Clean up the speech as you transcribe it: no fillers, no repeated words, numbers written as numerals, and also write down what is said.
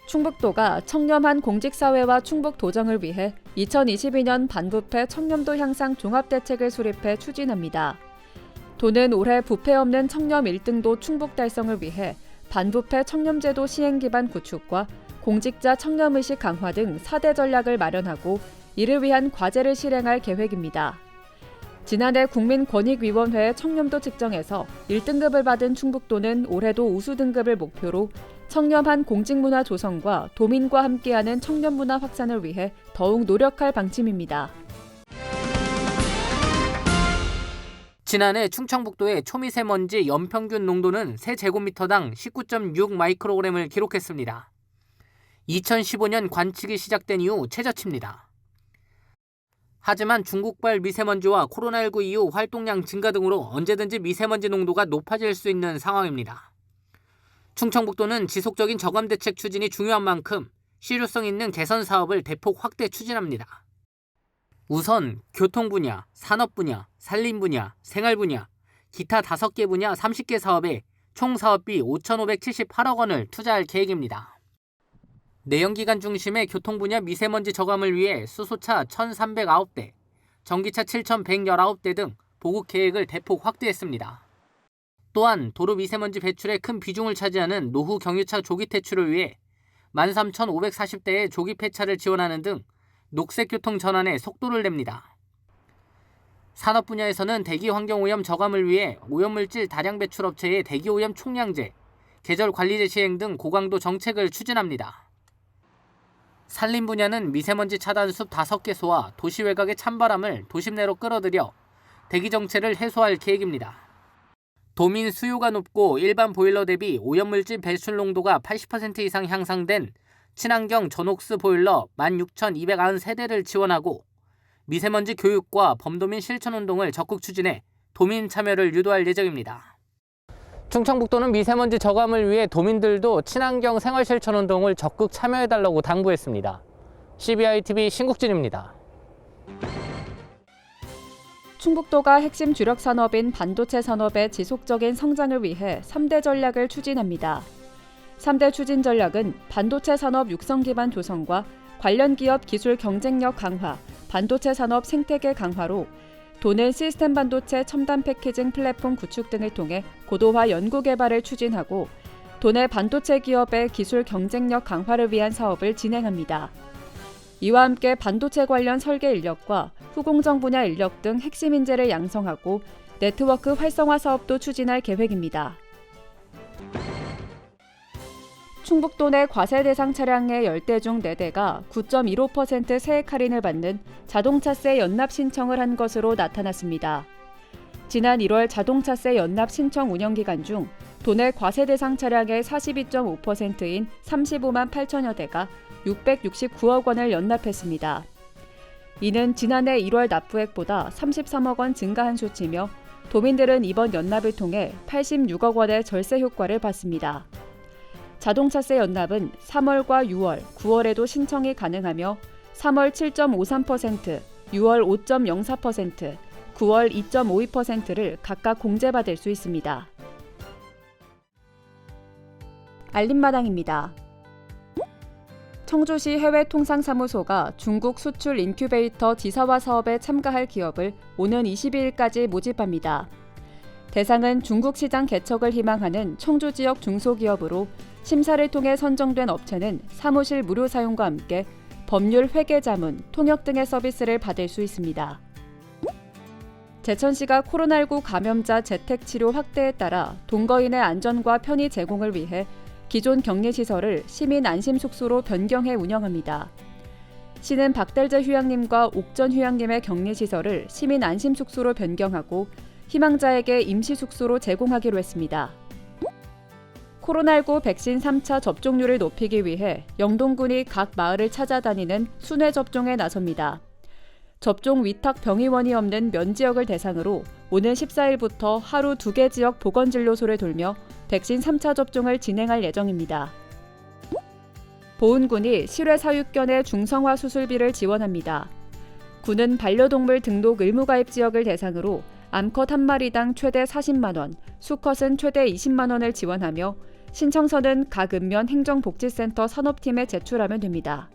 충북도가 청렴한 공직사회와 충북도정을 위해 2022년 반부패 청렴도 향상 종합대책을 수립해 추진합니다. 도는 올해 부패 없는 청렴 1등도 충북 달성을 위해 반부패 청렴제도 시행 기반 구축과 공직자 청렴의식 강화 등 4대 전략을 마련하고 이를 위한 과제를 실행할 계획입니다. 지난해 국민권익위원회 청렴도 측정에서 1등급을 받은 충북도는 올해도 우수 등급을 목표로 청렴한 공직문화 조성과 도민과 함께하는 청렴문화 확산을 위해 더욱 노력할 방침입니다. 지난해 충청북도의 초미세먼지 연평균 농도는 세제곱미터당 19.6 마이크로그램을 기록했습니다. 2015년 관측이 시작된 이후 최저치입니다. 하지만 중국발 미세먼지와 코로나19 이후 활동량 증가 등으로 언제든지 미세먼지 농도가 높아질 수 있는 상황입니다. 충청북도는 지속적인 저감 대책 추진이 중요한 만큼 실효성 있는 개선 사업을 대폭 확대 추진합니다. 우선 교통 분야, 산업 분야, 산림 분야, 생활 분야, 기타 5개 분야 30개 사업에 총 사업비 5,578억 원을 투자할 계획입니다. 내연기관 중심의 교통 분야 미세먼지 저감을 위해 수소차 1,309대, 전기차 7,119대 등 보급 계획을 대폭 확대했습니다. 또한 도로 미세먼지 배출에 큰 비중을 차지하는 노후 경유차 조기 퇴출을 위해 13,540대의 조기 폐차를 지원하는 등 녹색교통 전환에 속도를 냅니다. 산업 분야에서는 대기환경오염 저감을 위해 오염물질 다량 배출 업체의 대기오염 총량제, 계절관리제 시행 등 고강도 정책을 추진합니다. 산림 분야는 미세먼지 차단숲 5개소와 도시 외곽의 찬바람을 도심 내로 끌어들여 대기 정체를 해소할 계획입니다. 도민 수요가 높고 일반 보일러 대비 오염물질 배출 농도가 80% 이상 향상된 친환경 전옥스 보일러 16,293대를 지원하고 미세먼지 교육과 범도민 실천운동을 적극 추진해 도민 참여를 유도할 예정입니다. 충청북도는 미세먼지 저감을 위해 도민들도 친환경 생활실천운동을 적극 참여해달라고 당부했습니다. CBI-TV 신국진입니다. 충북도가 핵심 주력 산업인 반도체 산업의 지속적인 성장을 위해 3대 전략을 추진합니다. 3대 추진 전략은 반도체 산업 육성 기반 조성과 관련 기업 기술 경쟁력 강화, 반도체 산업 생태계 강화로 도는 시스템 반도체 첨단 패키징 플랫폼 구축 등을 통해 고도화 연구 개발을 추진하고 도내 반도체 기업의 기술 경쟁력 강화를 위한 사업을 진행합니다. 이와 함께 반도체 관련 설계 인력과 후공정 분야 인력 등 핵심 인재를 양성하고 네트워크 활성화 사업도 추진할 계획입니다. 충북도 내 과세 대상 차량의 10대 중 4대가 9.15% 세액 할인을 받는 자동차세 연납 신청을 한 것으로 나타났습니다. 지난 1월 자동차세 연납 신청 운영 기간 중 도내 과세 대상 차량의 42.5%인 35만 8천여 대가 669억 원을 연납했습니다. 이는 지난해 1월 납부액보다 33억 원 증가한 수치며 도민들은 이번 연납을 통해 86억 원의 절세 효과를 봤습니다. 자동차세 연납은 3월과 6월, 9월에도 신청이 가능하며 3월 7.53%, 6월 5.04%, 9월 2.52%를 각각 공제받을 수 있습니다. 알림마당입니다. 청주시 해외통상사무소가 중국 수출 인큐베이터 지사화 사업에 참가할 기업을 오는 22일까지 모집합니다. 대상은 중국 시장 개척을 희망하는 청주 지역 중소기업으로 심사를 통해 선정된 업체는 사무실 무료 사용과 함께 법률 회계 자문, 통역 등의 서비스를 받을 수 있습니다. 제천시가 코로나19 감염자 재택치료 확대에 따라 동거인의 안전과 편의 제공을 위해 기존 격리시설을 시민 안심숙소로 변경해 운영합니다. 시는 박달재 휴양림과 옥전 휴양림의 격리시설을 시민 안심숙소로 변경하고 희망자에게 임시숙소로 제공하기로 했습니다. 코로나19 백신 3차 접종률을 높이기 위해 영동군이 각 마을을 찾아다니는 순회 접종에 나섭니다. 접종 위탁 병의원이 없는 면지역을 대상으로 오는 14일부터 하루 2개 지역 보건진료소를 돌며 백신 3차 접종을 진행할 예정입니다. 보은군이 실외 사육견의 중성화 수술비를 지원합니다. 군은 반려동물 등록 의무가입 지역을 대상으로 암컷 한 마리당 최대 40만 원, 수컷은 최대 20만 원을 지원하며 신청서는 각 읍면 행정복지센터 산업팀에 제출하면 됩니다.